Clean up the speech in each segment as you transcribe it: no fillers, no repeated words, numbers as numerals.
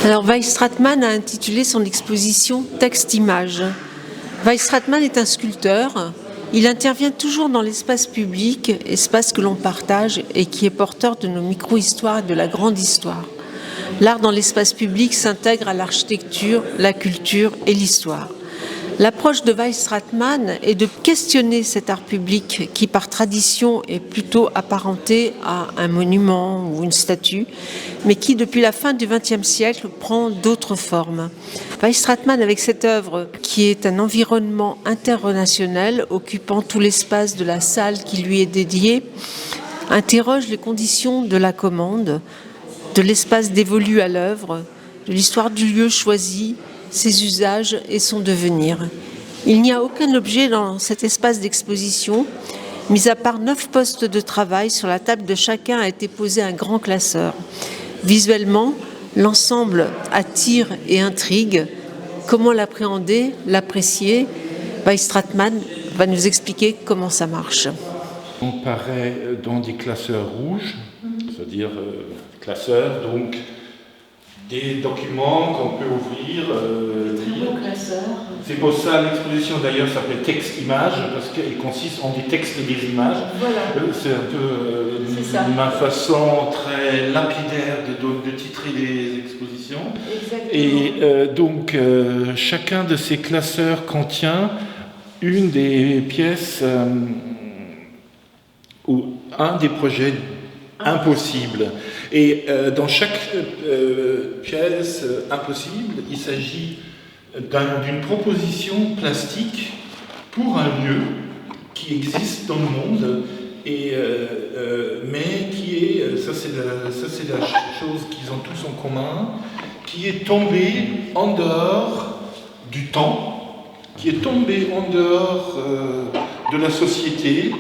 Alors Weisstratmann a intitulé son exposition « Texte-image ». Weisstratmann est un sculpteur. Il intervient toujours dans l'espace public, espace que l'on partage et qui est porteur de nos micro-histoires et de la grande histoire. L'art dans l'espace public s'intègre à l'architecture, la culture et l'histoire. L'approche de Weisstratmann est de questionner cet art public qui, par tradition, est plutôt apparenté à un monument ou une statue, mais qui, depuis la fin du XXe siècle, prend d'autres formes. Weisstratmann, avec cette œuvre, qui est un environnement interrelationnel occupant tout l'espace de la salle qui lui est dédiée, interroge les conditions de la commande, de l'espace dévolu à l'œuvre, de l'histoire du lieu choisi, ses usages et son devenir. Il n'y a aucun objet dans cet espace d'exposition, mis à part 9 postes de travail. Sur la table de chacun a été posé un grand classeur. Visuellement, l'ensemble attire et intrigue. Comment l'appréhender, l'apprécier? Weisstratmann va nous expliquer comment ça marche. On paraît dans des classeurs rouges, c'est-à-dire classeurs, donc des documents qu'on peut ouvrir. C'est pour ça l'exposition d'ailleurs s'appelle Texte-image, parce qu'elle consiste en des textes et des images. Voilà. C'est un peu ma façon très lapidaire de titrer les expositions. Exactement. Et donc chacun de ces classeurs contient une des pièces ou un des projets impossible. Et dans chaque pièce impossible, il s'agit d'une proposition plastique pour un lieu qui existe dans le monde, et, mais qui est, ça c'est la chose qu'ils ont tous en commun, qui est tombé en dehors du temps, qui est tombé en dehors de la société,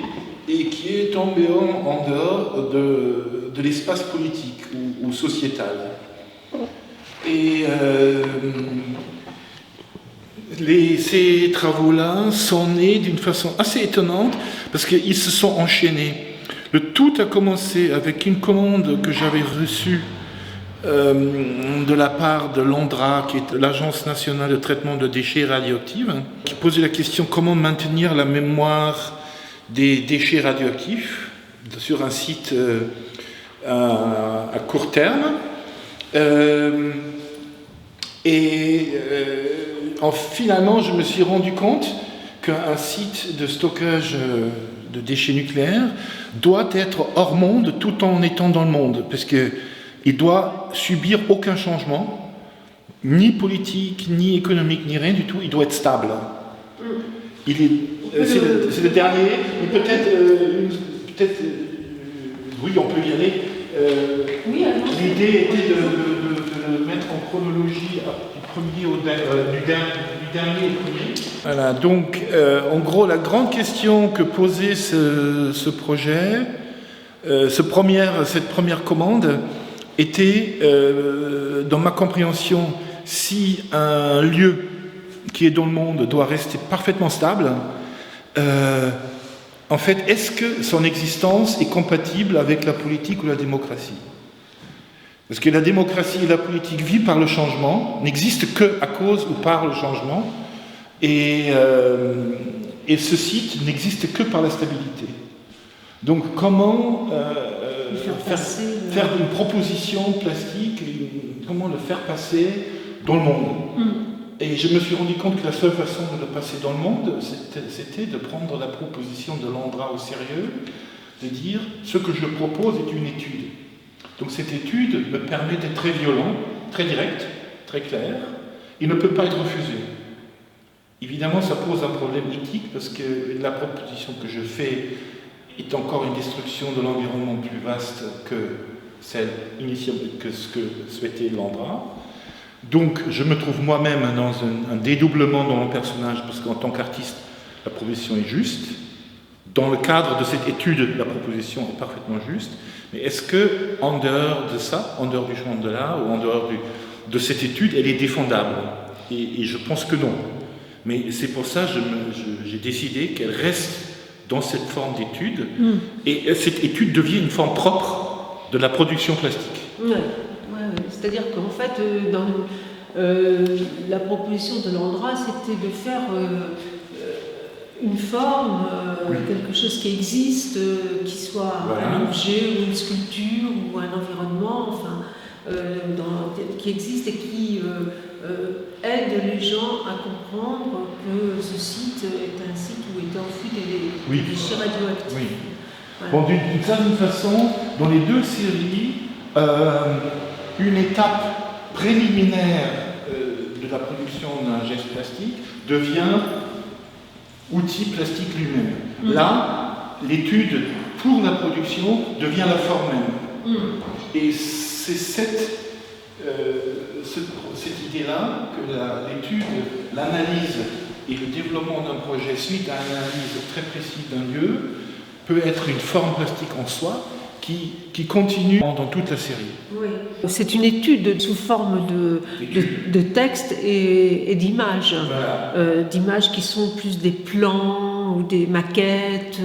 et qui est tombé en dehors de l'espace politique ou sociétal. Et ces travaux-là sont nés d'une façon assez étonnante parce qu'ils se sont enchaînés. Le tout a commencé avec une commande que j'avais reçue de la part de l'ANDRA, qui est l'Agence nationale de traitement de déchets radioactifs, qui posait la question comment maintenir la mémoire des déchets radioactifs sur un site à court terme. Finalement, je me suis rendu compte qu'un site de stockage de déchets nucléaires doit être hors monde tout en étant dans le monde, parce qu'il doit subir aucun changement, ni politique, ni économique, ni rien du tout. Il doit être stable. C'est le dernier, mais peut-être oui, on peut y aller. L'idée était de le mettre en chronologie du dernier au premier. Voilà, donc en gros, la grande question que posait ce projet, cette première commande, était, dans ma compréhension, si un lieu qui est dans le monde doit rester parfaitement stable, en fait, est-ce que son existence est compatible avec la politique ou la démocratie? Parce que la démocratie et la politique vivent par le changement, n'existent qu'à cause ou par le changement, et ce site n'existe que par la stabilité. Donc comment faire une proposition plastique, comment le faire passer dans le monde? Et je me suis rendu compte que la seule façon de le passer dans le monde, c'était de prendre la proposition de l'ANDRA au sérieux, de dire ce que je propose est une étude. Donc cette étude me permet d'être très violent, très direct, très clair. Il ne peut pas être refusé. Évidemment, ça pose un problème éthique parce que la proposition que je fais est encore une destruction de l'environnement plus vaste que celle initiale, que ce que souhaitait l'ANDRA. Donc, je me trouve moi-même dans un dédoublement dans mon personnage, parce qu'en tant qu'artiste, la proposition est juste. Dans le cadre de cette étude, la proposition est parfaitement juste. Mais est-ce que, en dehors de ça, en dehors du champ de l'art, ou en dehors de cette étude, elle est défendable? Et je pense que non. Mais c'est pour ça que j'ai décidé qu'elle reste dans cette forme d'étude. Et cette étude devient une forme propre de la production plastique. Ouais, C'est-à-dire qu'en fait, la proposition de Landra, c'était de faire une forme, quelque chose qui existe, qui soit un objet ou une sculpture ou un environnement, enfin, qui existe et qui aide les gens à comprendre que ce site est un site où étaient enfouis des déchets radioactifs. Oui. Voilà. Bon, d'une certaine façon, dans les deux séries, une étape préliminaire de la production d'un geste plastique devient outil plastique lui-même. Là, l'étude pour la production devient la forme même. Et c'est cette idée-là que l'étude, l'analyse et le développement d'un projet suite à une analyse très précise d'un lieu peut être une forme plastique en soi qui continue dans toute la série. Oui. C'est une étude sous forme de texte et d'images. Voilà. D'images qui sont plus des plans ou des maquettes.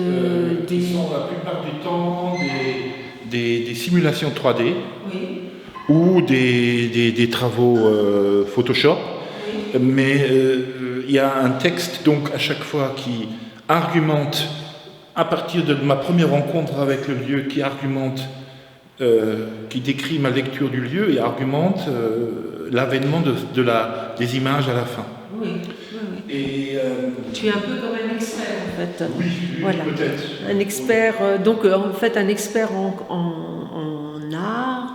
Qui sont la plupart du temps des simulations 3D ou des travaux Photoshop. Oui. Mais il y a un texte donc à chaque fois qui argumente à partir de ma première rencontre avec le lieu, qui argumente, qui décrit ma lecture du lieu et argumente l'avènement des images à la fin. Oui. Et tu es un peu comme un expert en fait. Oui, voilà. Peut-être. Un expert, donc en fait un expert en art,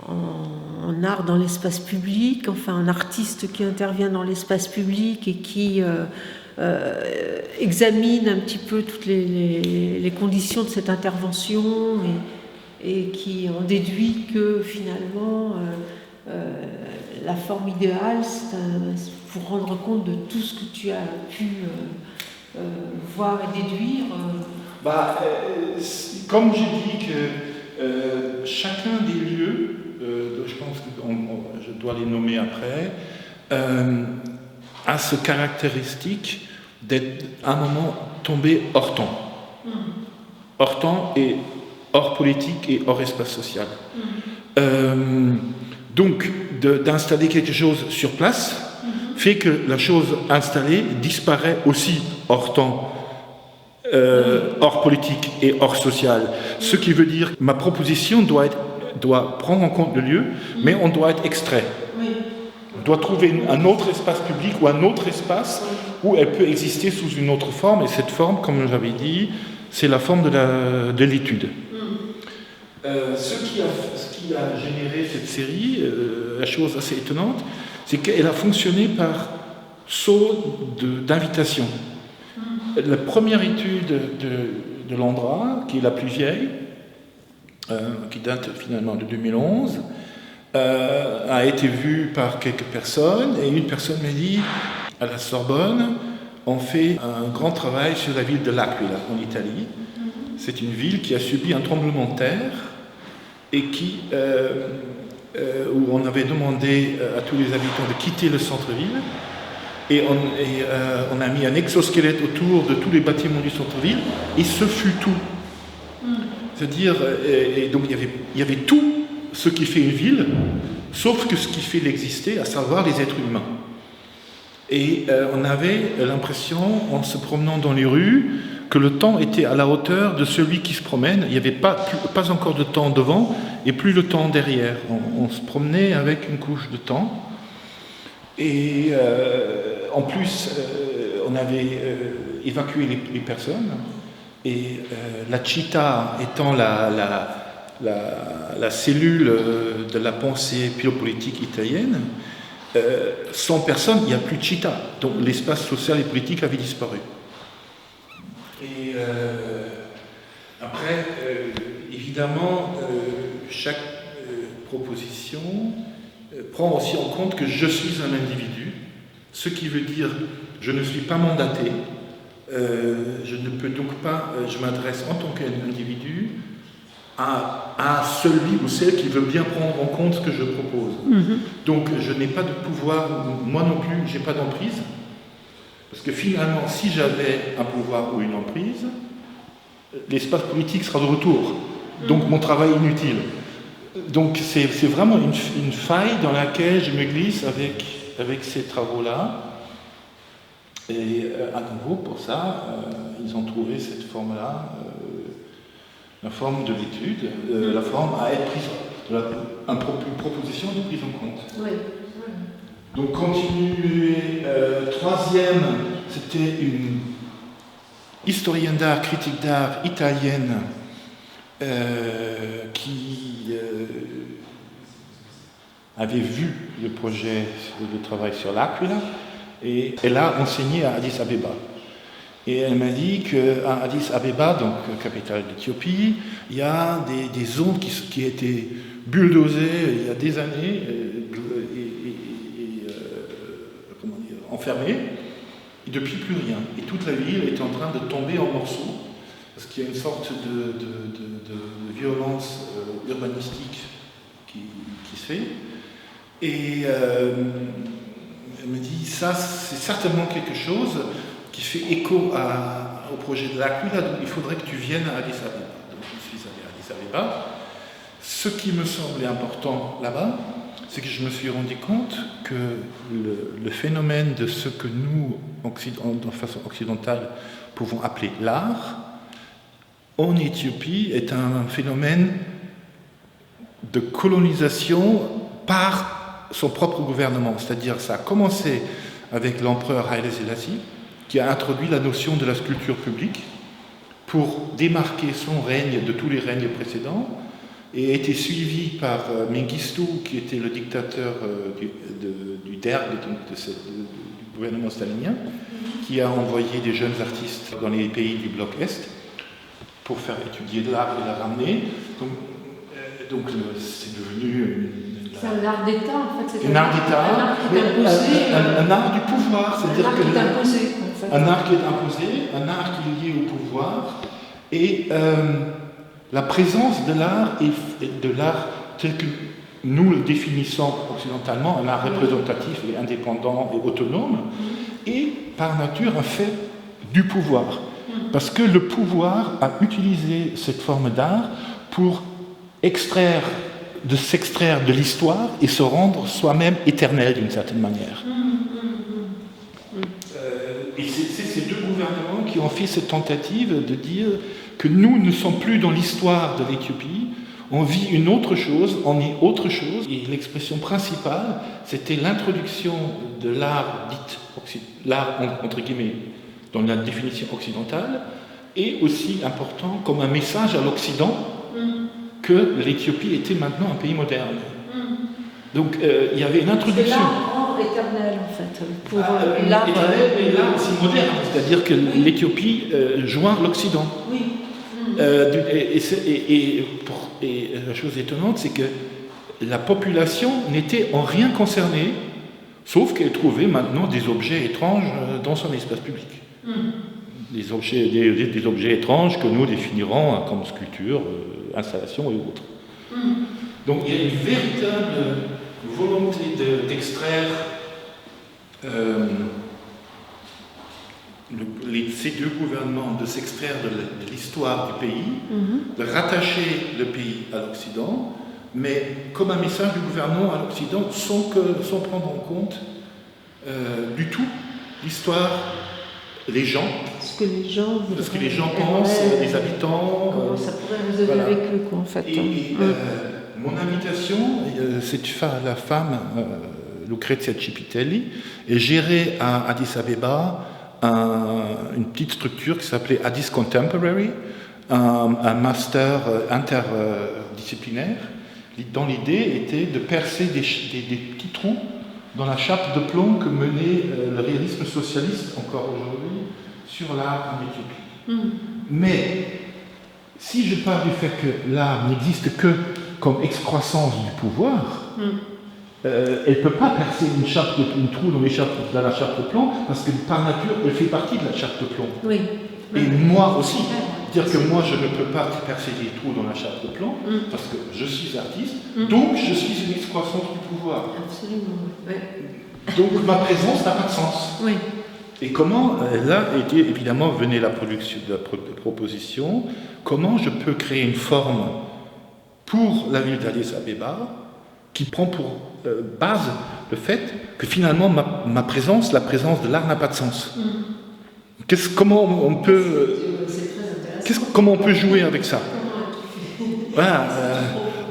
en art dans l'espace public, enfin un artiste qui intervient dans l'espace public et qui examine un petit peu toutes les conditions de cette intervention et qui en déduit que finalement la forme idéale, c'est pour rendre compte de tout ce que tu as pu voir et déduire. Comme j'ai dit que chacun des lieux, je pense que je dois les nommer après, a ce caractéristique d'être à un moment tombé hors temps. Hors temps et hors politique et hors espace social. Donc, d'installer quelque chose sur place fait que la chose installée disparaît aussi hors temps, hors politique et hors social. Ce qui veut dire que ma proposition doit prendre en compte le lieu, mais on doit être extrait. On doit trouver un autre espace public ou un autre espace où elle peut exister sous une autre forme, et cette forme, comme j'avais dit, c'est la forme de l'étude. Ce qui a généré cette série, la chose assez étonnante, c'est qu'elle a fonctionné par saut d'invitation. La première étude de Landra, qui est la plus vieille, qui date finalement de 2011, a été vue par quelques personnes, et une personne m'a dit, à la Sorbonne, on fait un grand travail sur la ville de L'Aquila, en Italie. C'est une ville qui a subi un tremblement de terre et où on avait demandé à tous les habitants de quitter le centre-ville, et on a mis un exosquelette autour de tous les bâtiments du centre-ville, et ce fut tout. C'est-à-dire, et donc il y avait tout ce qui fait une ville, sauf que ce qui fait l'exister, à savoir les êtres humains. Et on avait l'impression, en se promenant dans les rues, que le temps était à la hauteur de celui qui se promène. Il n'y avait pas encore de temps devant et plus le temps derrière. On se promenait avec une couche de temps. Et en plus, on avait évacué les personnes. Et la Città étant la cellule de la pensée politique italienne, sans personne, il n'y a plus de Città. Donc l'espace social et politique avait disparu. Et après, évidemment, chaque proposition prend aussi en compte que je suis un individu, ce qui veut dire je ne suis pas mandaté, je ne peux donc pas, je m'adresse en tant qu'individu à celui ou celle qui veut bien prendre en compte ce que je propose. Donc je n'ai pas de pouvoir, moi non plus, je n'ai pas d'emprise. Parce que finalement, si j'avais un pouvoir ou une emprise, l'espace politique sera de retour. Donc mon travail est inutile. Donc c'est vraiment une faille dans laquelle je me glisse avec ces travaux-là. Et à nouveau, pour ça, ils ont trouvé cette forme-là, la forme de l'étude, la forme à être prise, une proposition de prise en compte. Oui. Donc continuer. Troisième, c'était une historienne d'art, critique d'art italienne qui avait vu le projet de travail sur l'Aquila et elle a enseigné à Addis Abeba. Et elle m'a dit qu'à Addis Abeba, donc capitale d'Éthiopie, il y a des zones qui étaient bulldozées il y a des années enfermées, et depuis plus rien. Et toute la ville est en train de tomber en morceaux, parce qu'il y a une sorte de violence urbanistique qui se fait. Et elle me dit, ça c'est certainement quelque chose qui fait écho au projet de l'Aquila, donc il faudrait que tu viennes à Addis Abeba. Donc je suis allé à Addis Abeba. Ce qui me semblait important là-bas, c'est que je me suis rendu compte que le phénomène de ce que nous, de façon occidentale, pouvons appeler l'art, en Éthiopie, est un phénomène de colonisation par son propre gouvernement. C'est-à-dire, ça a commencé avec l'empereur Haïlé Sélassie, qui a introduit la notion de la sculpture publique pour démarquer son règne de tous les règnes précédents, et a été suivi par Mengistu, qui était le dictateur du DERG, du gouvernement stalinien, qui a envoyé des jeunes artistes dans les pays du bloc Est pour faire étudier de l'art et la ramener. Donc c'est devenu c'est un art d'État, en fait. Un art d'État, un art du pouvoir. C'est-à-dire que un art qui est imposé, un art qui est lié au pouvoir, et la présence de l'art et de l'art tel que nous le définissons occidentalement, un art représentatif et indépendant et autonome, est par nature un fait du pouvoir. Parce que le pouvoir a utilisé cette forme d'art pour s'extraire de l'histoire et se rendre soi-même éternel d'une certaine manière. Et c'est ces deux gouvernements qui ont fait cette tentative de dire que nous ne sommes plus dans l'histoire de l'Éthiopie, on vit une autre chose, on est autre chose. Et l'expression principale, c'était l'introduction de l'art dit, l'art entre guillemets, dans la définition occidentale, et aussi important comme un message à l'Occident que l'Éthiopie était maintenant un pays moderne. Donc il y avait une introduction. C'est l'art éternel en fait, pour l'art éternel et l'art aussi moderne, c'est-à-dire que l'Éthiopie joint l'Occident. Oui. Et la chose étonnante, c'est que la population n'était en rien concernée, sauf qu'elle trouvait maintenant des objets étranges dans son espace public. Des objets étranges que nous définirons comme sculpture, installation et autres. Donc il y a une véritable volonté d'extraire ces deux gouvernements, de s'extraire de l'histoire du pays, de rattacher le pays à l'Occident, mais comme un message du gouvernement à l'Occident sans prendre en compte du tout l'histoire, les gens. Ce que les gens pensent, les habitants. Comment ça pourrait résonner avec eux, quoi, en fait. Et mon invitation, c'est la femme, Lucrezia Cipitelli, et gérait à Addis Abeba une petite structure qui s'appelait Addis Contemporary, un master interdisciplinaire, dont l'idée était de percer des petits trous dans la chape de plomb que menait le réalisme socialiste encore aujourd'hui sur l'art en Éthiopie. Mais si je parle du fait que l'art n'existe que comme excroissance du pouvoir, elle ne peut pas percer un trou dans la chape de plomb, parce que par nature, elle fait partie de la chape de plomb. Oui. Et moi aussi. C'est-à-dire que moi, je ne peux pas percer des trous dans la chape de plomb, parce que je suis artiste, donc je suis une excroissance du pouvoir. Absolument. Ouais. Donc ma présence n'a pas de sens. Oui. Et comment, là, évidemment, venait la production de la proposition, comment je peux créer une forme pour la ville d'Addis Abeba, qui prend pour base le fait que finalement ma présence, la présence de l'art n'a pas de sens. Comment on peut jouer avec ça? Voilà,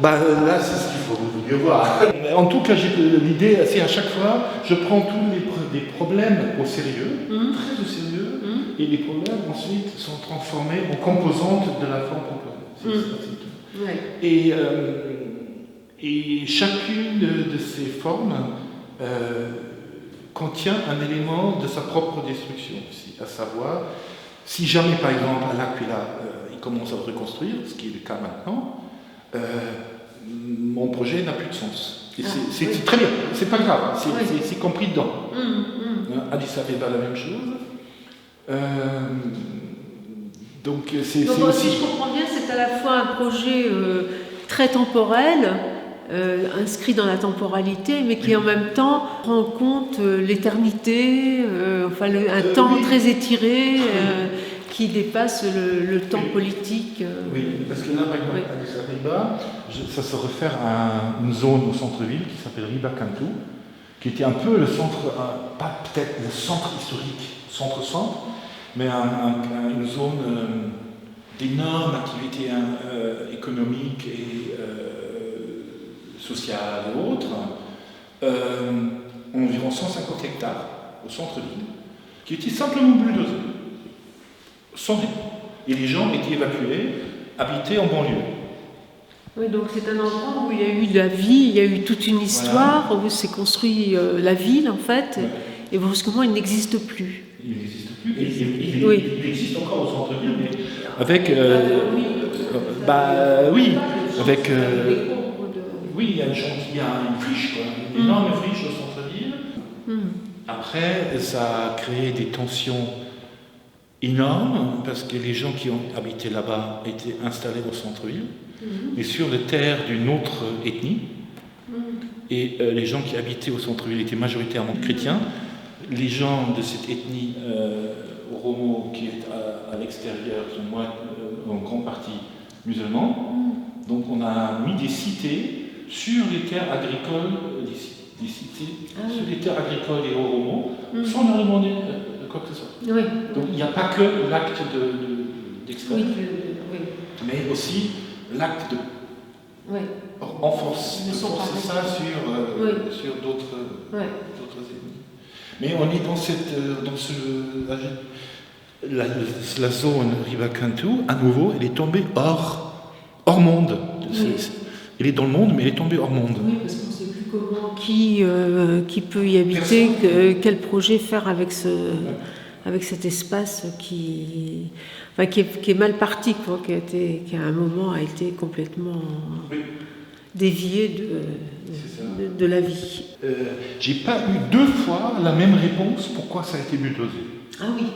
là, c'est ce qu'il faut mieux voir. En tout cas, l'idée, c'est à chaque fois, je prends tous les problèmes au sérieux, très au sérieux, et les problèmes ensuite sont transformés en composantes de la forme proposée. C'est ça, c'est tout. Ouais. Et chacune de ces formes contient un élément de sa propre destruction aussi, à savoir, si jamais par exemple à l'Aquila il commence à le reconstruire, ce qui est le cas maintenant, mon projet n'a plus de sens. C'est très bien, c'est pas grave, c'est compris dedans. Addis Abeba la même chose. Donc si je comprends bien, c'est à la fois un projet très temporel, inscrit dans la temporalité, mais qui en même temps prend en compte l'éternité, un temps très étiré qui dépasse le temps politique. Oui, parce que là, par exemple, à Addis Abeba, ça se réfère à une zone au centre-ville qui s'appelle Riba Kantou, qui était un peu le centre, pas peut-être le centre historique, centre-centre, mais une zone d'énormes activités économiques et sociales et autres, environ 150 hectares au centre-ville, qui étaient simplement bulldozés, sans rien. Et les gens étaient évacués, habités en banlieue. Oui, donc c'est un endroit où il y a eu de la vie, il y a eu toute une histoire, où s'est construit la ville en fait, et brusquement il n'existe plus. Il n'existe plus, il existe encore au centre-ville, mais avec... avec... oui, il y a une friche, quoi, une énorme friche au centre-ville. Après, ça a créé des tensions énormes, parce que les gens qui ont habité là-bas étaient installés au centre-ville, et sur les terres d'une autre ethnie. Et les gens qui habitaient au centre-ville étaient majoritairement chrétiens. Les gens de cette ethnie Oromo, qui est à l'extérieur, sont en grande partie musulmans. Donc on a mis des cités sur les terres agricoles, des cités sur les terres agricoles et Oromo, sans leur demander quoi que ce soit. Oui. Donc il n'y a pas que l'acte d'exploiter, mais aussi l'acte de enfoncer ça sur d'autres ethnies. Mais on est la zone Riba Kantou, à nouveau, elle est tombée hors monde. Elle est dans le monde, mais elle est tombée hors monde. Oui, parce qu'on ne sait plus comment, qui peut y habiter, quel projet faire avec cet espace qui est mal parti, quoi, qui à un moment a été complètement dévié de la vie. J'ai pas eu 2 fois la même réponse pourquoi ça a été bulldozé. Ah oui.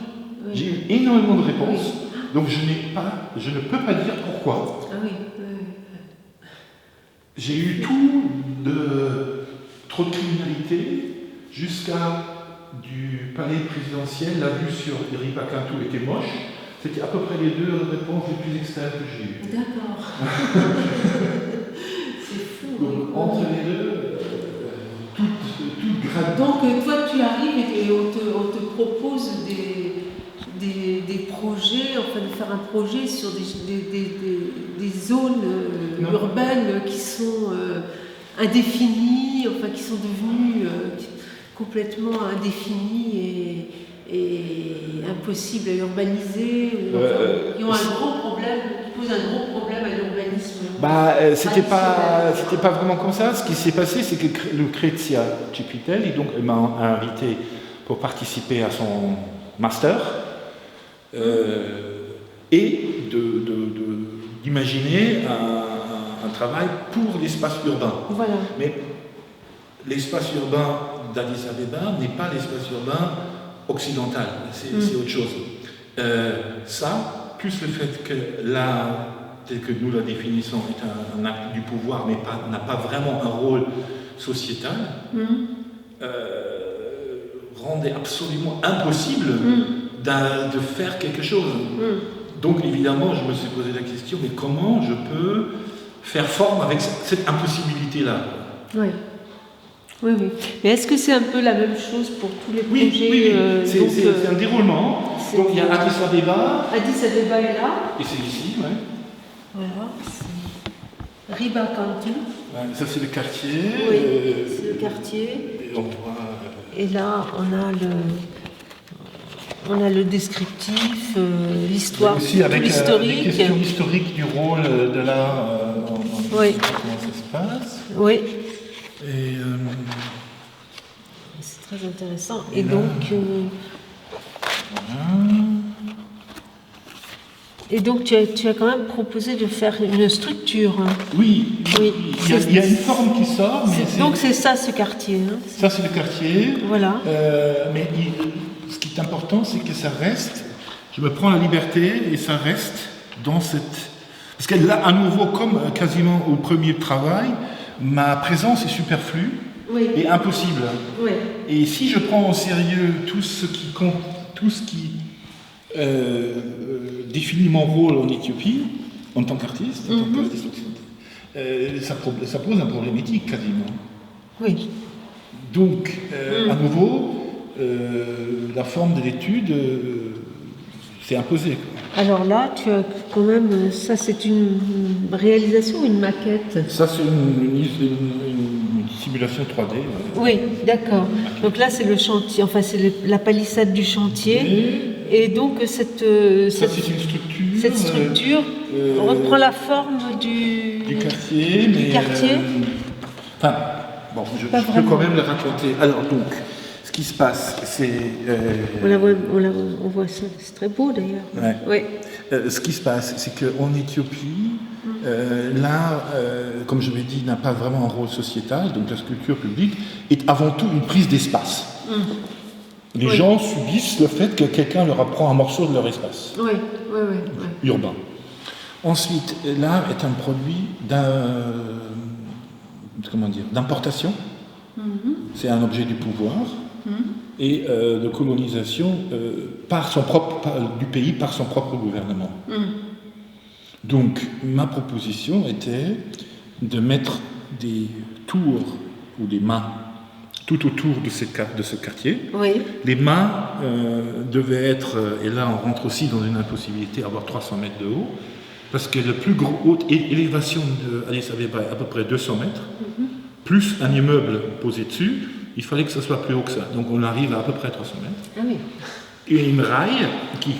J'ai eu énormément de réponses, donc je ne peux pas dire pourquoi. Ah oui. J'ai eu trop de criminalité, jusqu'à du palais présidentiel, la vue sur Riba Kantou était moche. C'était à peu près les 2 réponses les plus extrêmes que j'ai eues. D'accord. C'est fou. Donc, entre les deux, tout grade. Donc toi tu arrives et on te propose des projets, de faire un projet sur des zones urbaines qui sont indéfinies, qui sont devenues complètement indéfinies et impossibles à urbaniser, qui ont un gros problème, qui posent un gros problème à l'urbanisme. C'était pas vraiment comme ça. Ce qui s'est passé, c'est que Lucrezia Cipitel, elle m'a invité pour participer à son master. Et d'imaginer un travail pour l'espace urbain. Voilà. Mais l'espace urbain d'Addis Abeba n'est pas l'espace urbain occidental, c'est autre chose. Ça, plus le fait que l'art, tel que nous la définissons, est un acte du pouvoir, mais n'a pas vraiment un rôle sociétal, rendait absolument impossible de faire quelque chose. Donc évidemment, je me suis posé la question, mais comment je peux faire forme avec cette impossibilité-là. Oui. Oui, oui. Mais est-ce que c'est un peu la même chose pour tous les projets? Oui. C'est un déroulement. Donc il y a Addis Abeba. Addis Abeba est là. Et c'est ici, oui. Voilà. Riba County. Ouais, ça c'est le quartier. Oui, c'est le quartier. Et on voit. Et là, on a le descriptif, l'histoire, aussi avec l'historique. des questions historiques du rôle de l'art. Oui. Comment ça se passe. Oui. Et c'est très intéressant. Et donc. Voilà. Et donc, tu as quand même proposé de faire une structure. Oui. Il y a une forme qui sort. Mais donc, c'est ça, ce quartier. Hein. Ça, c'est le quartier. Voilà. Mais ce qui est important, c'est que ça reste. Je me prends la liberté et ça reste dans cette. Parce que là, à nouveau, comme quasiment au premier travail, ma présence est superflue et impossible. Oui. Et si je prends au sérieux tout ce qui compte, tout ce qui définit mon rôle en Éthiopie, en tant qu'artiste, ça pose un problème éthique quasiment. Oui. Donc, à nouveau, la forme de l'étude s'est imposée. Alors là, tu as quand même, ça c'est une réalisation ou une maquette? Ça c'est une simulation 3D. Oui, d'accord. Donc là c'est le chantier, enfin c'est la palissade du chantier. Et donc cette structure. Cette structure reprend la forme du quartier. Enfin, bon, je peux quand même le raconter. Alors donc, ce qui se passe, c'est... On voit ça, c'est très beau d'ailleurs. Ouais. Oui. Ce qui se passe, c'est qu'en Éthiopie, l'art, comme je l'ai dit, n'a pas vraiment un rôle sociétal, donc la sculpture publique est avant tout une prise d'espace. Les gens subissent le fait que quelqu'un leur apprend un morceau de leur espace urbain. Ensuite, l'art est un produit d'importation. C'est un objet du pouvoir et de colonisation du pays par son propre gouvernement. Donc, ma proposition était de mettre des tours ou des mâts tout autour de ce quartier. Oui. Les mâts devaient être, et là on rentre aussi dans une impossibilité, avoir 300 mètres de haut, parce que la plus haute élévation de Addis Abeba est à peu près 200 mètres, plus un immeuble posé dessus, il fallait que ça soit plus haut que ça. Donc on arrive à peu près 300 mètres. Ah oui. Et une raille qui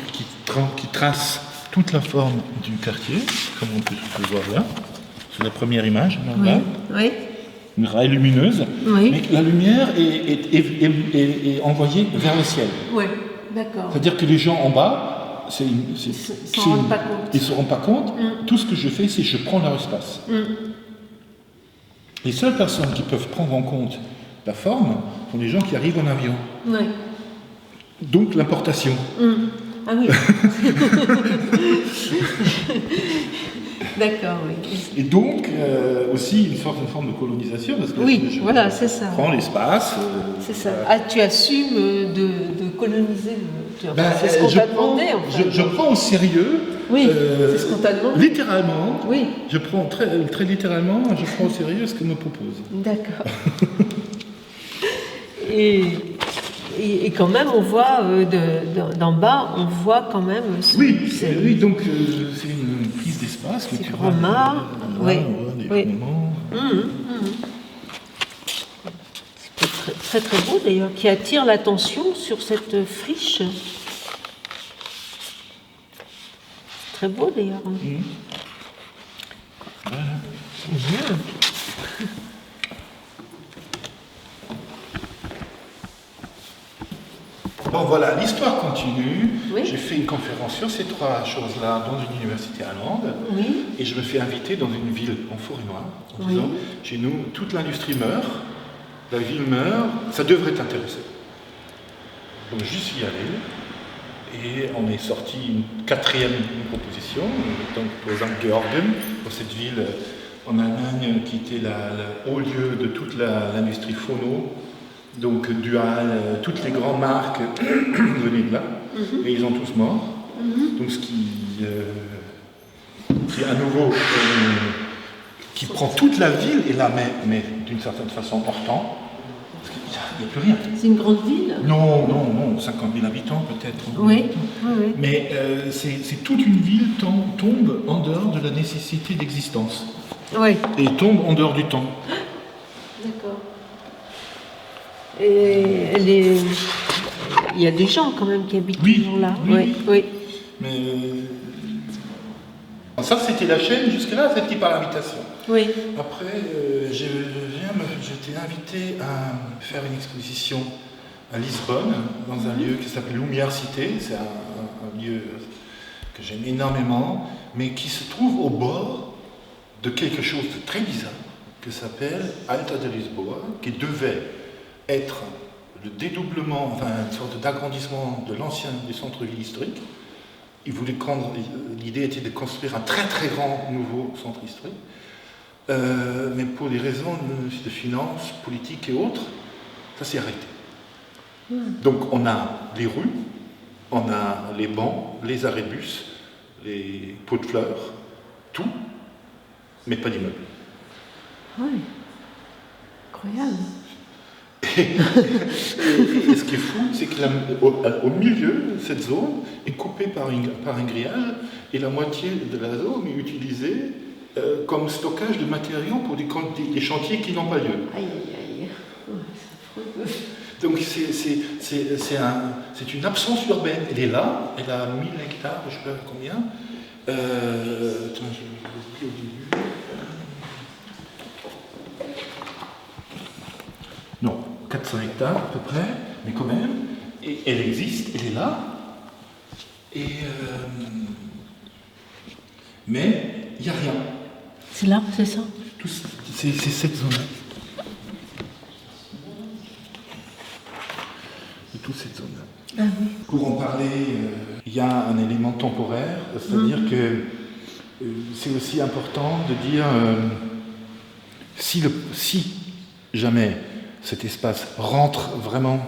trace toute la forme du quartier, comme on peut le voir là. C'est la première image. Là. Oui. Une raille lumineuse, mais la lumière est envoyée vers le ciel. Oui, d'accord. C'est-à-dire que les gens en bas, ils ne se rendent pas compte. Tout ce que je fais, c'est que je prends leur espace. Les seules personnes qui peuvent prendre en compte la forme sont les gens qui arrivent en avion. Oui. Donc l'importation. Ah oui. D'accord, oui. Et donc, aussi une forme de colonisation, parce que je prends l'espace. C'est ça. Tu assumes de coloniser c'est ce qu'on t'a demandé, en fait. Je prends au sérieux. Oui, c'est ce qu'on t'a demandé. Littéralement. Oui. Je prends très littéralement, je prends au sérieux ce qu'on me propose. D'accord. Et quand même, on voit d'en bas, on voit quand même. Oui, donc c'est une prise d'espace. C'est grand mât, oui. C'est très très beau d'ailleurs, qui attire l'attention sur cette friche. C'est très beau d'ailleurs. Voilà. Bien. Bon voilà, l'histoire continue. Oui. J'ai fait une conférence sur ces trois choses-là dans une université allemande. Oui. Et je me fais inviter dans une ville en Forêt-Noire en disant, chez nous, toute l'industrie meurt, la ville meurt, ça devrait t'intéresser. Donc j'y suis allé et on est sorti une quatrième proposition, donc par exemple Georgen, dans cette ville en Allemagne qui était le haut lieu de toute l'industrie phono. Donc Dual, toutes les grandes marques venaient de là, et ils ont tous morts. Donc ce qui est à nouveau qui prend toute la ville et la met d'une certaine façon hors temps, parce qu'il n'y a plus rien. C'est une grande ville? Non, 50 000 habitants peut-être. Oui. Mais c'est toute une ville tombe en dehors de la nécessité d'existence. Oui. Et tombe en dehors du temps. D'accord. Et il y a des gens quand même qui habitent toujours là. Oui. Mais ça, c'était la chaîne jusque-là, c'était par invitation. Oui. Après, j'étais invité à faire une exposition à Lisbonne, dans un lieu qui s'appelle Lumière Cité. C'est un lieu que j'aime énormément, mais qui se trouve au bord de quelque chose de très bizarre, qui s'appelle Alta de Lisboa, qui devait être le dédoublement, enfin une sorte d'agrandissement de l'ancien du centre-ville historique. L'idée était de construire un très très grand nouveau centre historique, mais pour des raisons de finances, politiques et autres, ça s'est arrêté. Donc on a les rues, on a les bancs, les arrêts-bus, les pots de fleurs, tout, mais pas d'immeubles. Oui, incroyable. Et ce qui est fou, c'est qu'au milieu, cette zone est coupée par un grillage et la moitié de la zone est utilisée comme stockage de matériaux pour des chantiers qui n'ont pas lieu. Aïe. Ouais, c'est affreux. Donc c'est une absence urbaine. Elle est là, elle a 1000 hectares, je ne sais pas combien. Attends, je l'ai au début. Non, 400 hectares à peu près, mais quand même. Et elle existe, elle est là. Mais il n'y a rien. C'est là, c'est ça? C'est cette zone-là. Toute cette zone-là. Ah oui. Pour en parler, il y a un élément temporaire, c'est-à-dire que c'est aussi important de dire si jamais cet espace rentre vraiment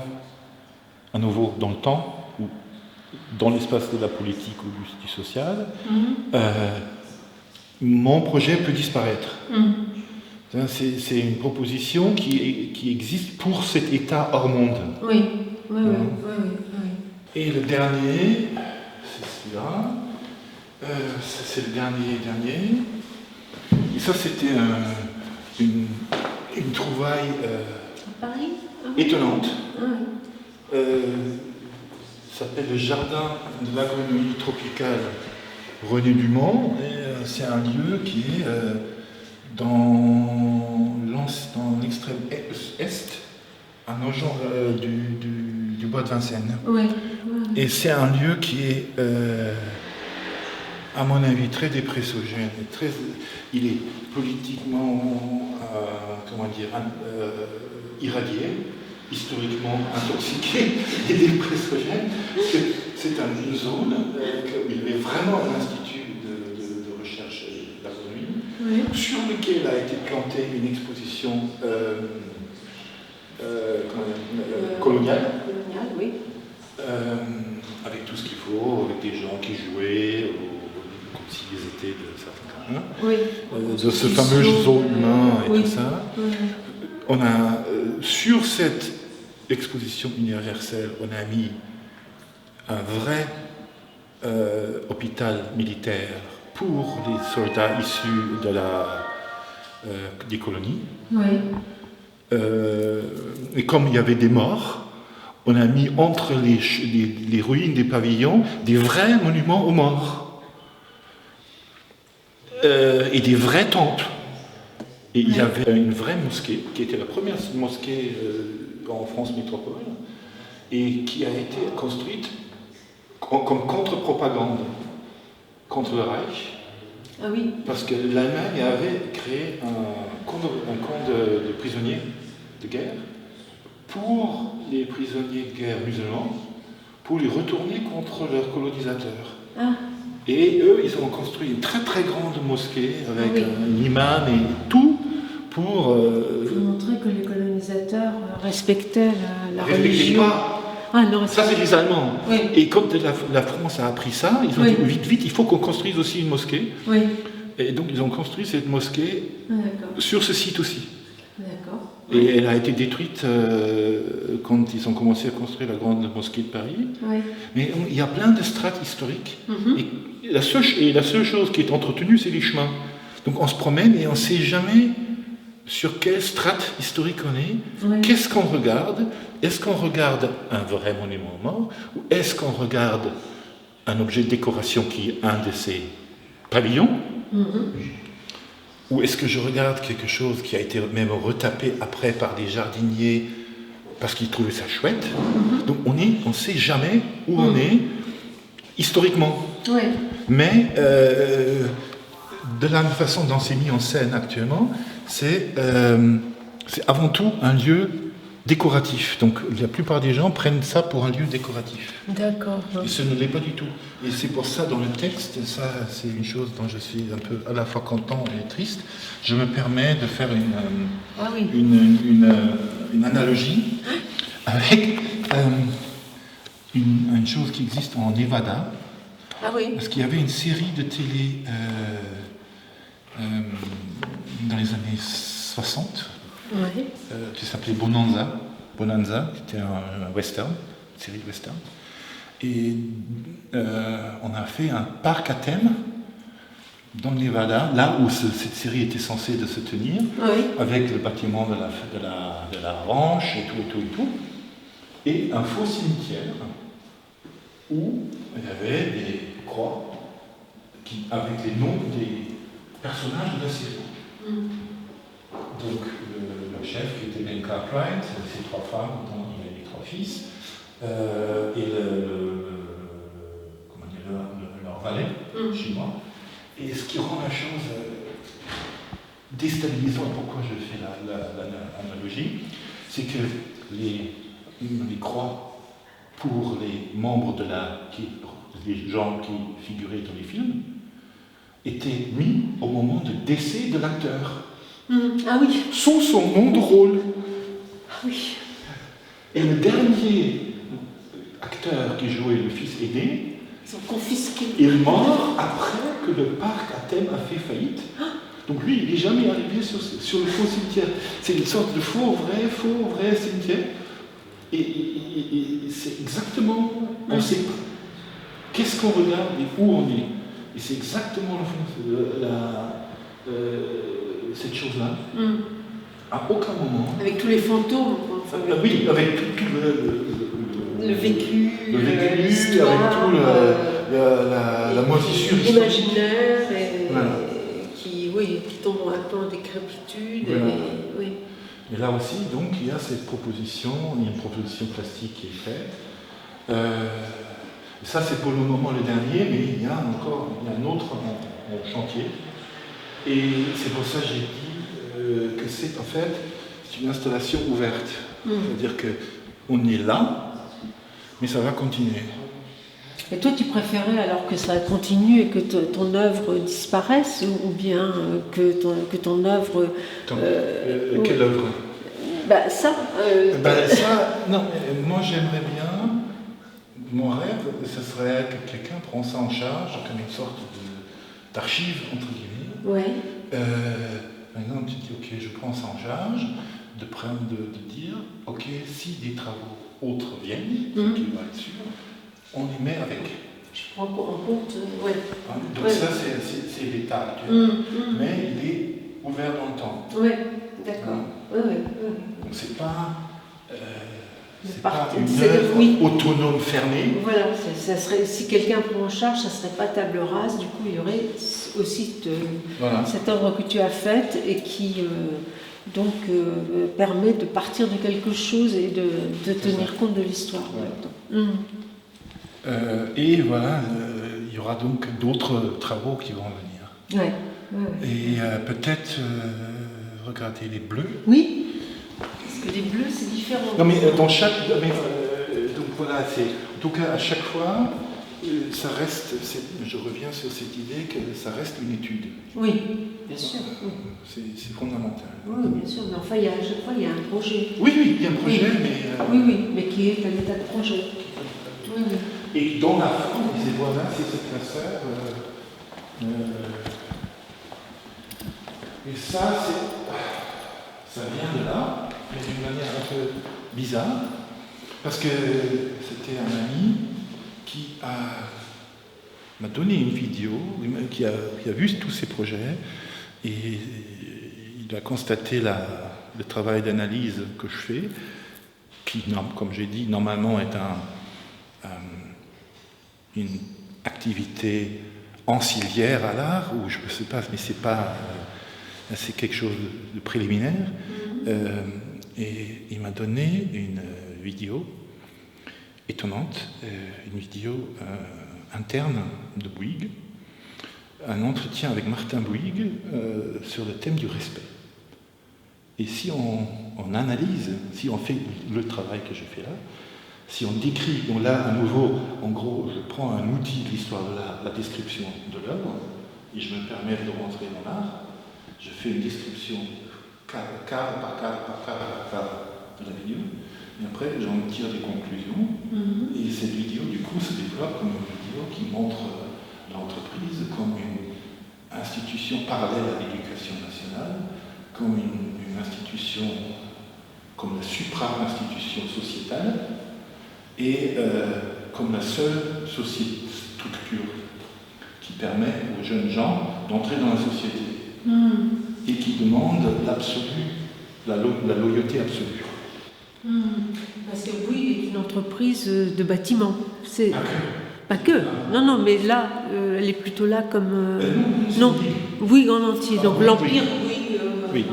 à nouveau dans le temps, ou dans l'espace de la politique ou du social, mon projet peut disparaître. C'est une proposition qui existe pour cet état hors monde. Oui. Et le dernier, c'est celui-là. C'est le dernier. Et ça, c'était une trouvaille Paris étonnante. Ça s'appelle le Jardin de l'agronomie tropicale René Dumont. Et c'est un lieu qui est dans l'extrême est, à Nogent du bois de Vincennes. Et c'est un lieu qui est, à mon avis, très dépressogène. Il est politiquement, irradié, historiquement intoxiqué et dépressogène. C'est une zone où il y avait vraiment un institut de recherche d'agronomie, sur lequel a été plantée une exposition coloniale, oui. avec tout ce qu'il faut, avec des gens qui jouaient, comme s'ils étaient de certains de ce fameux zoo humain et tout ça. On a, sur cette exposition universelle, on a mis un vrai hôpital militaire pour les soldats issus des colonies. Et comme il y avait des morts, on a mis entre les ruines des pavillons des vrais monuments aux morts. Et des vrais temples. Et il y avait une vraie mosquée, qui était la première mosquée en France métropole, et qui a été construite comme contre-propagande contre le Reich. Ah oui. Parce que l'Allemagne avait créé un camp de prisonniers de guerre pour les prisonniers de guerre musulmans, pour les retourner contre leurs colonisateurs. Et eux, ils ont construit une très très grande mosquée avec un imam et tout pour montrer que les colonisateurs respectaient la religion. Ça, c'est les Allemands. Et quand la France a appris ça, ils ont dit vite, il faut qu'on construise aussi une mosquée. Et donc ils ont construit cette mosquée sur ce site aussi. D'accord. Et elle a été détruite quand ils ont commencé à construire la grande mosquée de Paris. Ouais. Mais il y a plein de strates historiques. Et la seule chose qui est entretenue, c'est les chemins. Donc on se promène et on ne sait jamais sur quelle strate historique on est. Ouais. Qu'est-ce qu'on regarde? Est-ce qu'on regarde un vrai monument aux morts? Ou est-ce qu'on regarde un objet de décoration qui est un de ces pavillons? Ou est-ce que je regarde quelque chose qui a été même retapé après par des jardiniers parce qu'ils trouvaient ça chouette? Donc on ne sait jamais où on est historiquement. Ouais. Mais de la façon dont c'est mis en scène actuellement, c'est avant tout un lieu décoratif. Donc la plupart des gens prennent ça pour un lieu décoratif. D'accord. Et ce ne l'est pas du tout. Et c'est pour ça, dans le texte, ça c'est une chose dont je suis un peu à la fois content et triste, je me permets de faire une analogie avec une chose qui existe en Nevada. Ah oui. Parce qu'il y avait une série de télé dans les années 60 qui s'appelait Bonanza, qui était un western, une série de western. Et on a fait un parc à thème dans le Nevada, là où cette série était censée de se tenir, avec le bâtiment de la ranch et tout. Et un faux cimetière où il y avait des croix avec les noms des personnages de la série. Donc le chef qui était Ben Cartwright, ses 3 femmes, dont il avait 3 fils, et leur valet chinois. Et ce qui rend la chose déstabilisante, pourquoi je fais l'analogie, c'est que les croix pour les membres les gens qui figuraient dans les films étaient mis au moment de décès de l'acteur. Ah oui. Sous son nom de rôle. Ah oui. Et le dernier acteur qui jouait le fils aîné, ils sont confisqués. Il est mort après que le parc à thème a fait faillite. Donc lui, il n'est jamais arrivé sur le faux cimetière. C'est une sorte de faux vrai cimetière. Et c'est exactement, on sait pas qu'est-ce qu'on regarde et où on est. Et c'est exactement cette chose-là. À aucun moment. Avec tous les fantômes. Oui, avec tout le vécu, l'histoire, avec tout la moisissure imaginaire qui tombe un peu en décrépitude. Voilà. Et là aussi, donc, il y a cette proposition, il y a une proposition plastique qui est faite. Ça, c'est pour le moment le dernier, mais il y a un autre en chantier. Et c'est pour ça que j'ai dit que c'est en fait une installation ouverte. C'est-à-dire qu'on est là, mais ça va continuer. Et toi, tu préférais alors que ça continue et que ton œuvre disparaisse, ou bien que ton œuvre... quelle œuvre? Ça, non, moi j'aimerais bien, mon rêve, ce serait que quelqu'un prend ça en charge comme une sorte d'archive, entre guillemets. Ouais. Maintenant, tu dis, ok, je prends ça en charge, de dire, ok, si des travaux autres viennent, qui va être sûr, on les met avec. Je prends en compte, donc ça, c'est l'état actuel. Mais il est ouvert dans le temps. Oui, d'accord. Donc c'est pas une œuvre autonome fermée. Voilà, ça serait, si quelqu'un prend en charge, ça ne serait pas table rase, du coup il y aurait aussi cette œuvre que tu as faite et qui permet de partir de quelque chose et de tenir compte de l'histoire. Voilà. Et voilà, il y aura donc d'autres travaux qui vont venir. Et peut-être regarder les bleus. Oui. Parce que les bleus, c'est différent. Non, mais dans chaque... donc voilà, en tout cas, à chaque fois, ça reste... Je reviens sur cette idée que ça reste une étude. Oui, bien sûr. C'est fondamental. Oui, bien sûr. Mais enfin, à chaque fois, il y a un projet. Oui, il y a un projet, mais... mais qui est un état de projet. Oui. Et dans la forme, disait voilà, c'est cette classeur... Et ça vient de là, mais d'une manière un peu bizarre, parce que c'était un ami qui m'a donné une vidéo, qui a vu tous ces projets, et il a constaté le travail d'analyse que je fais, qui, comme j'ai dit, normalement est une activité ancillaire à l'art, ou je ne sais pas, mais c'est quelque chose de préliminaire. Et il m'a donné une vidéo étonnante, une vidéo interne de Bouygues, un entretien avec Martin Bouygues sur le thème du respect. Et si on analyse, si on fait le travail que je fais là, si on décrit, donc là à nouveau, en gros, je prends un outil de l'histoire de l'art, la description de l'œuvre, et je me permets de rentrer dans l'art, je fais une description cadre par cadre de la vidéo, et après j'en tire des conclusions, et cette vidéo du coup se développe comme une vidéo qui montre l'entreprise comme une institution parallèle à l'éducation nationale, comme une institution, comme la supra-institution sociétale, et comme la seule structure qui permet aux jeunes gens d'entrer dans la société et qui demande l'absolu, la loyauté absolue. Parce que Bouygues est une entreprise de bâtiment. Pas que. Non, mais là, elle est plutôt là comme... non, Bouygues en entier. Donc l'Empire Bouygues... oui.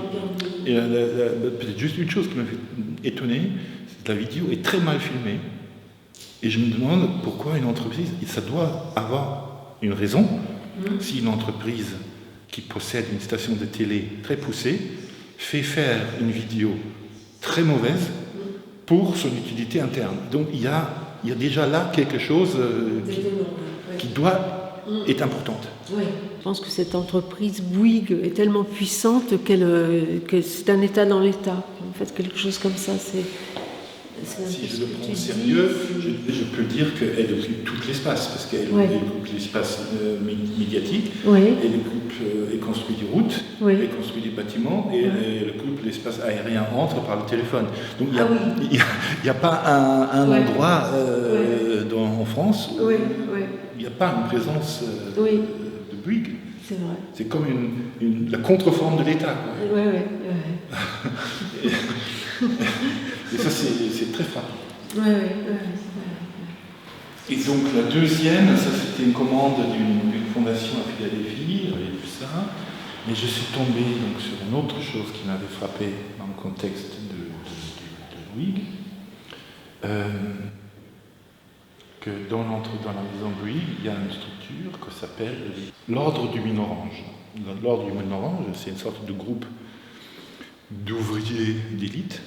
Et peut-être juste une chose qui m'a fait étonner, c'est que la vidéo est très mal filmée. Et je me demande pourquoi une entreprise, et ça doit avoir une raison, si une entreprise qui possède une station de télé très poussée fait faire une vidéo très mauvaise pour son utilité interne. Donc il y a déjà là quelque chose qui est importante. Oui. Je pense que cette entreprise Bouygues est tellement puissante que c'est un État dans l'État. En fait, quelque chose comme ça, si je le prends au sérieux, je peux dire qu'elle occupe tout l'espace, parce qu'elle occupe l'espace médiatique, elle construit des routes, elle construit des bâtiments, et elle occupe l'espace aérien entre par le téléphone. Donc il n'y a pas un endroit en France où il n'y a pas une présence de Bouygues. C'est vrai. C'est comme la contreforme de l'État. Oui. Et ça, c'est très frappant. Oui. Et donc, la deuxième, ça, c'était une commande d'une fondation à Philadelphie, j'avais vu ça. Mais je suis tombé donc, sur une autre chose qui m'avait frappé dans le contexte de Bouygues. Que dans la maison Bouygues, il y a une structure qui s'appelle l'Ordre du Mine Orange. L'Ordre du Mine Orange, c'est une sorte de groupe d'ouvriers d'élite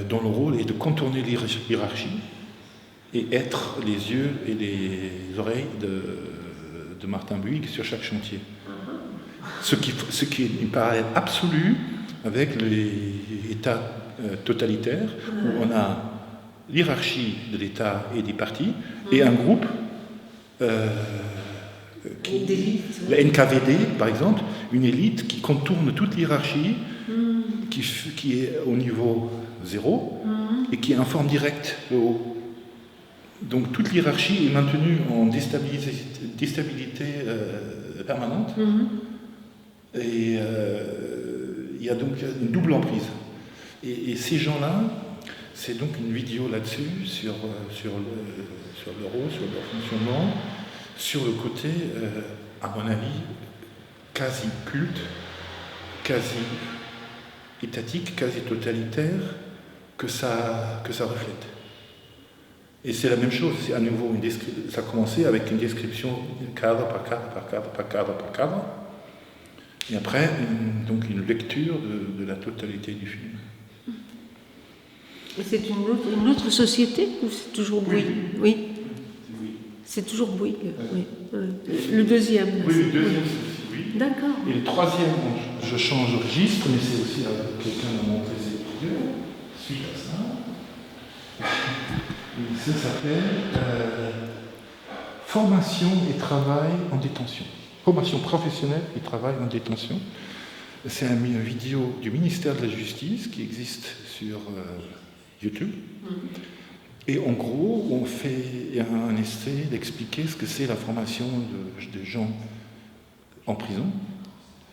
dont le rôle est de contourner l'hierarchie et être les yeux et les oreilles de Martin Bouygues sur chaque chantier. Ce qui est une parallèle absolue avec les États totalitaires où on a l'hierarchie de l'État et des partis et un groupe la NKVD par exemple, une élite qui contourne toute l'hierarchie qui est au niveau 0 et qui informe direct le haut. Donc toute l'hierarchie est maintenue en déstabilité permanente et il y a donc une double emprise. Et ces gens-là, c'est donc une vidéo là-dessus, sur leur rôle, sur leur fonctionnement, sur le côté, à mon avis, quasi culte, quasi étatique, quasi totalitaire, que ça reflète. Et c'est la même chose, c'est à nouveau ça a commencé avec une description cadre par cadre, et après donc une lecture de la totalité du film. Et c'est une autre société ou c'est toujours Bouygues ? Oui. C'est toujours Bouygues. Oui. Le deuxième. Oui, le deuxième c'est aussi Bouygues. D'accord. Et le troisième, je change de registre, mais c'est aussi quelqu'un m'a montré ses vidéos suite à ça. Et ça s'appelle Formation et travail en détention. formation professionnelle et travail en détention. C'est une vidéo du ministère de la Justice qui existe sur YouTube. Et en gros, on fait un essai d'expliquer ce que c'est la formation de gens en prison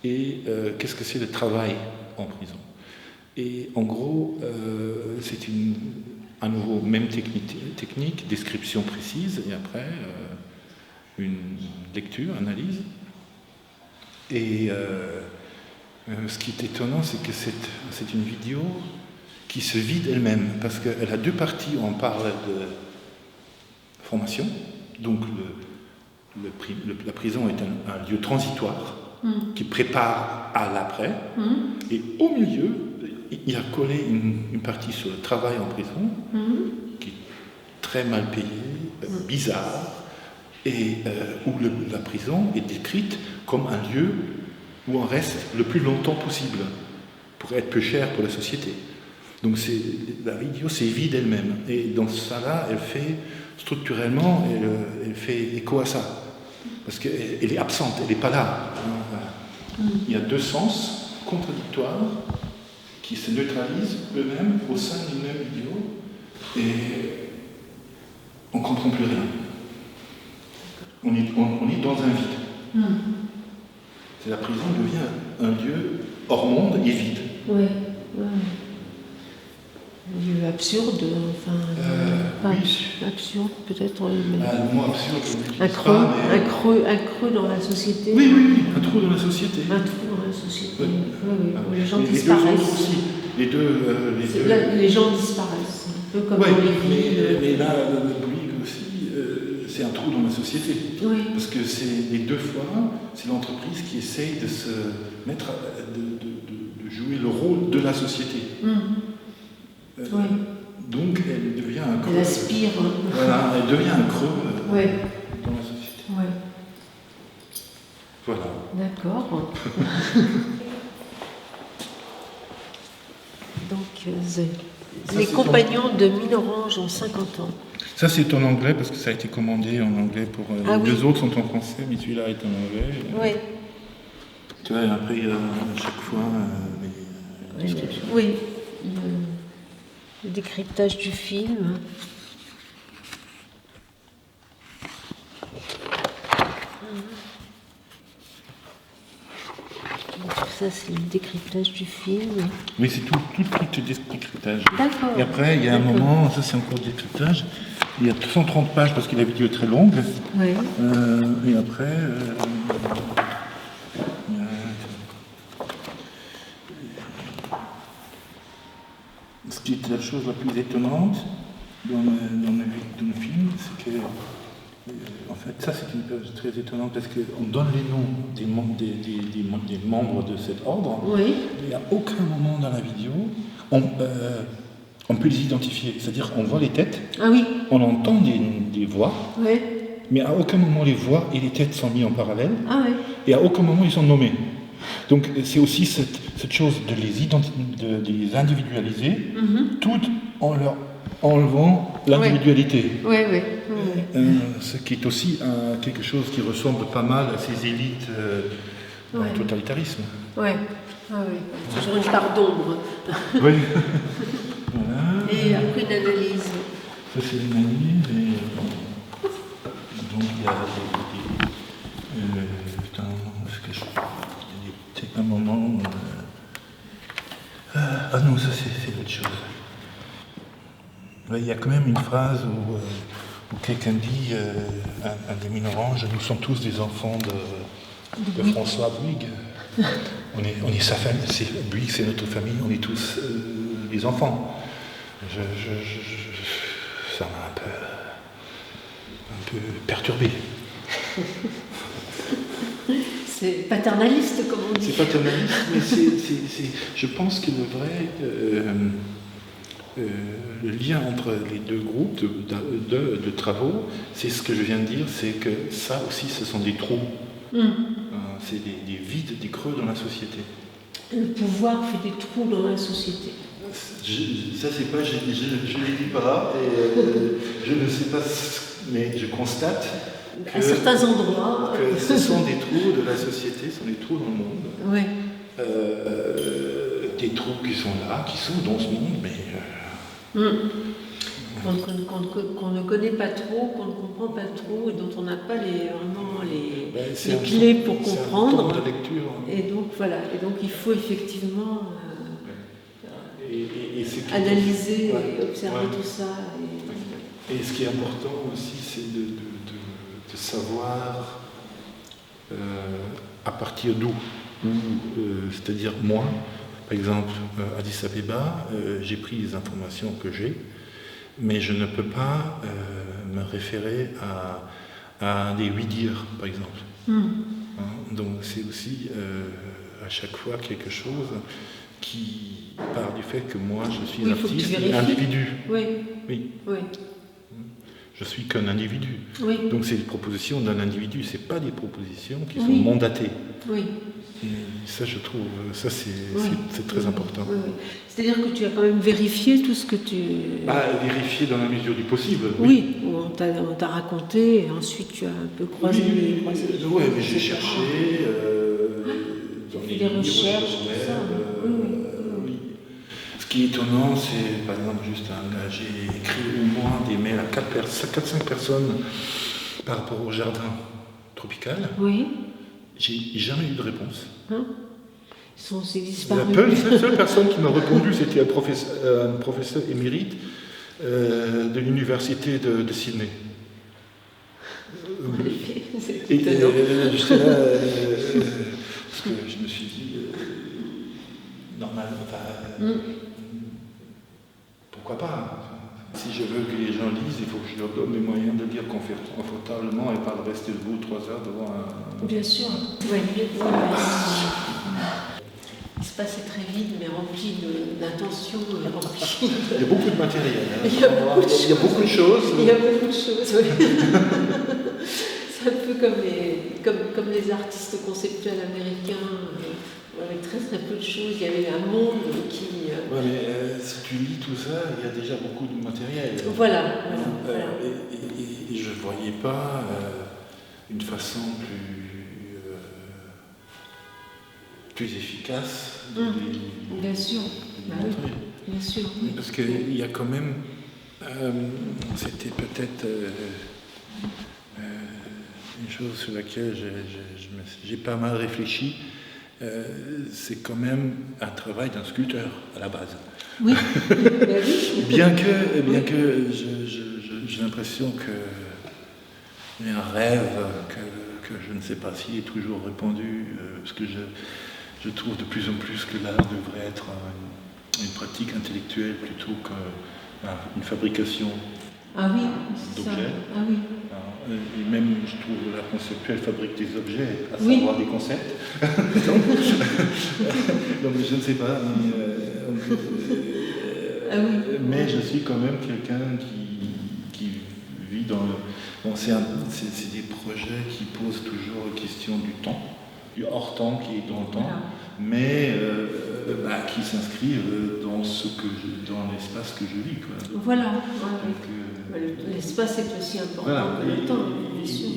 et qu'est-ce que c'est le travail en prison. Et en gros, c'est à nouveau même technique, description précise, et après une lecture, analyse. Et ce qui est étonnant, c'est que c'est une vidéo qui se vide elle-même, parce qu'elle a deux parties. On parle de formation, donc la prison est un lieu transitoire qui prépare à l'après, et au milieu, il a collé une partie sur le travail en prison, qui est très mal payé, bizarre, et où la prison est décrite comme un lieu où on reste le plus longtemps possible, pour être peu cher pour la société. Donc la vidéo c'est vide elle-même, et dans ça-là, elle fait structurellement, elle fait écho à ça, parce qu'elle est absente, elle n'est pas là. Il y a deux sens contradictoires qui se neutralisent eux-mêmes au sein d'une même vidéo, et on ne comprend plus rien. On est dans un vide. La prison devient un lieu hors monde et vide. Oui. Un lieu absurde, enfin. Oui. Absurde, peut-être. Mais... le mot absurde, un creux dans la société. Oui, un trou dans la société. Un trou dans la société. Oui. Où les gens les disparaissent. Deux autres aussi. Les gens disparaissent. Un peu comme dans les villes. Mais là, le Bouygues aussi, c'est un trou dans la société. Oui. Parce que c'est les deux fois, c'est l'entreprise qui essaye de se mettre, de jouer le rôle de la société. Donc elle devient un creux. Elle aspire. Voilà, elle devient un creux dans la société. Oui. Voilà. D'accord. Donc, les compagnons de Mine-Orange ont 50 ans. Ça, c'est en anglais, parce que ça a été commandé en anglais pour... les deux autres sont en français, mais celui-là est en anglais. Oui. Tu vois, après, à chaque fois, les descriptions. Oui. Le décryptage du film. Donc, ça, c'est le décryptage du film. Oui, c'est tout le décryptage. D'accord. Et après, il y a un moment, ça c'est encore le décryptage, il y a 130 pages parce que la vidéo est très longue. Oui. Et après, ce qui est la chose la plus étonnante dans le film, c'est que, en fait, ça c'est une chose très étonnante parce qu'on donne les noms des membres de cet ordre. Oui. Il n'y a aucun moment dans la vidéo, on peut les identifier. C'est-à-dire qu'on voit les têtes, on entend des voix, mais à aucun moment les voix et les têtes sont mis en parallèle, et à aucun moment ils sont nommés. Donc c'est aussi cette chose de les individualiser, tout en leur enlevant l'individualité. Ce qui est aussi quelque chose qui ressemble pas mal à ces élites dans le totalitarisme. Toujours une part d'ombre. Oui. Voilà. Et après une analyse. Ça c'est une analyse et donc il y a c'est un moment. Ah non, ça c'est autre chose. Il y a quand même une phrase où quelqu'un dit à des Mine-Orange, nous sommes tous des enfants de François Bouygues. On est sa famille, Bouygues c'est notre famille, on est tous des enfants. Ça m'a un peu perturbé. C'est paternaliste, comme on dit. C'est paternaliste, mais je pense que le lien entre les deux groupes de travaux, c'est ce que je viens de dire, c'est que ça aussi, ce sont des trous. C'est des vides, des creux dans la société. Le pouvoir fait des trous dans la société. Ça, c'est pas, je ne les dis pas, et je ne sais pas, mais je constate à certains endroits. Que ce sont des trous de la société, ce sont des trous dans le monde. Ouais. Des trous qui sont là, qui sont dans ce monde, mais... Qu'on ne connaît pas trop, qu'on ne comprend pas trop, et dont on n'a pas vraiment les un clés temps- pour c'est comprendre. un temps de lecture. Et donc voilà, et donc il faut effectivement Et ce qui- analyser Ouais. et observer Ouais. tout ça. Et ce qui est important aussi, c'est de savoir à partir d'où. C'est-à-dire moi, par exemple, à Addis Abeba, j'ai pris les informations que j'ai, mais je ne peux pas me référer à des oui-dire, par exemple. Hein, donc c'est aussi à chaque fois quelque chose qui part du fait que moi je suis Oui, il faut que tu artiste, vérifies. individu. Oui, Oui, oui, je suis qu'un individu. oui, Donc c'est des propositions d'un individu, c'est pas des propositions qui sont Oui. mandatées. oui. Et ça, je trouve, ça c'est Oui. c'est très important. Oui, oui. C'est-à-dire que tu as quand même vérifié tout ce que tu... Vérifier dans la mesure du possible. Oui, on t'a raconté, et ensuite tu as un peu croisé les... Oui, mais j'ai cherché dans fait les des livres, recherches, sur le tout web, ça. Oui. oui. Ce qui est étonnant, c'est par exemple juste j'ai écrit au moins des mails à 4-5 personnes par rapport au jardin tropical. Oui. J'ai jamais eu de réponse. C'est La disparu. seule personne qui m'a répondu, c'était un professeur émérite de l'université de Sydney. En effet, c'est Et étonnant. j'étais là, parce que je me suis dit, normalement, pourquoi pas? Si je veux que les gens lisent, il faut que je leur donne les moyens de lire confortablement et pas de rester debout 3 heures devant un... Bien sûr. Oui. L'espace est très vide, mais rempli d'intentions, rempli Il y a beaucoup de matériel. Hein. Il y a beaucoup de choses. Il y a beaucoup de choses, oui. C'est un peu comme les artistes conceptuels américains, avec très très peu de choses. Il y avait un monde qui... Ouais, mais si tu lis tout ça, il y a déjà beaucoup de matériel. Voilà. Et je ne voyais pas une façon plus efficace de les Bien sûr. montrer. Bien sûr. Parce qu'il y a quand même, c'était peut-être une chose sur laquelle j'ai pas mal réfléchi, c'est quand même un travail d'un sculpteur à la base. Oui. bien que j'ai l'impression que y a un rêve que je ne sais pas s'il est toujours répandu, parce que je trouve de plus en plus que l'art devrait être une pratique intellectuelle plutôt qu'une fabrication d'objets. Ah oui. Et même, je trouve, l'art conceptuel fabrique des objets, à Oui. savoir des concepts. Donc, je ne sais pas, mais je suis quand même quelqu'un qui vit dans le... Bon, c'est des projets qui posent toujours la question du temps, du hors-temps qui est dans le temps, mais qui s'inscrivent dans l'espace que je vis. Quoi. Voilà. Donc, l'espace est aussi important que le temps, bien sûr.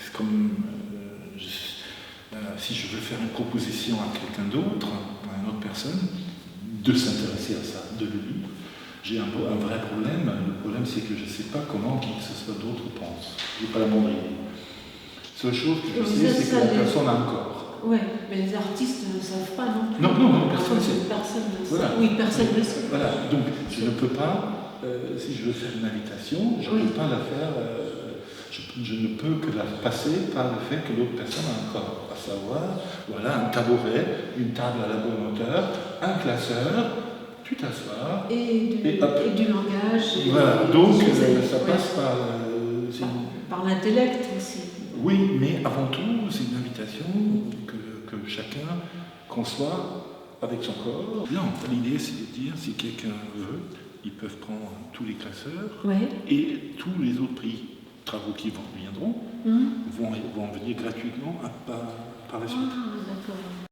C'est comme si je veux faire une proposition à quelqu'un d'autre, à une autre personne, de s'intéresser à ça, de le lire. J'ai un vrai problème. Le problème, c'est que je ne sais pas comment qui que ce soit d'autre pense. Je n'ai pas la moindre idée. La seule chose que je sais, c'est que la personne a un corps. Oui, mais les artistes ne savent pas non plus. Non, personne ne sait. Personne ne sait. Voilà. Oui, personne ne sait. Voilà, donc je ne peux pas, si je veux faire une invitation, je ne peux pas la faire, je ne peux que la passer par le fait que l'autre personne a un corps. À savoir, voilà, un tabouret, une table à la bonne hauteur, un classeur, tu t'assois. Et du langage. Voilà, donc ça passe par l'intellect aussi. Oui, mais avant tout, c'est une invitation que chacun conçoit avec son corps. Non, l'idée, c'est de dire, si quelqu'un veut, ils peuvent prendre tous les classeurs et tous les autres travaux qui viendront vont venir gratuitement par la suite. Ah, d'accord.